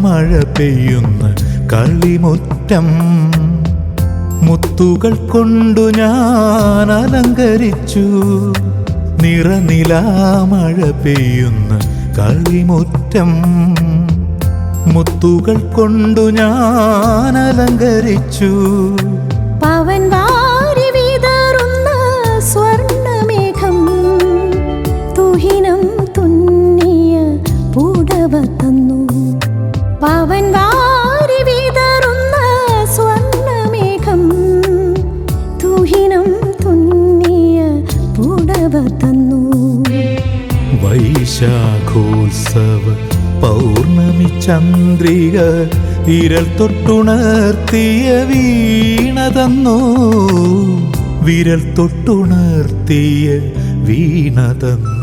മഴ പെയ്യുന്ന കളിമുറ്റം മുത്തുകൾ കൊണ്ടു ഞാൻ അലങ്കരിച്ചു. നിറനിലാമഴ പെയ്യുന്ന കളിമുറ്റം മുത്തുകൾ കൊണ്ടു ഞാൻ അലങ്കരിച്ചു. പവൻ വാരി വിതറുന്ന സ്വർണ്ണമേഘം തുഹിനം തുന്നിയ പുടവ തന്നു. പവൻ വാരി വിതറുന്ന സ്വർണ്ണമേഘം തുഹിനം തുന്നിയ പുടവ തന്നു. വൈശാഖോത്സവ പൗർണമി ചന്ദ്രിക വിരൽ തൊട്ടുണർത്തിയ വീണ തന്നു. വിരൽ തൊട്ടുണർത്തിയ വീണ തന്നു.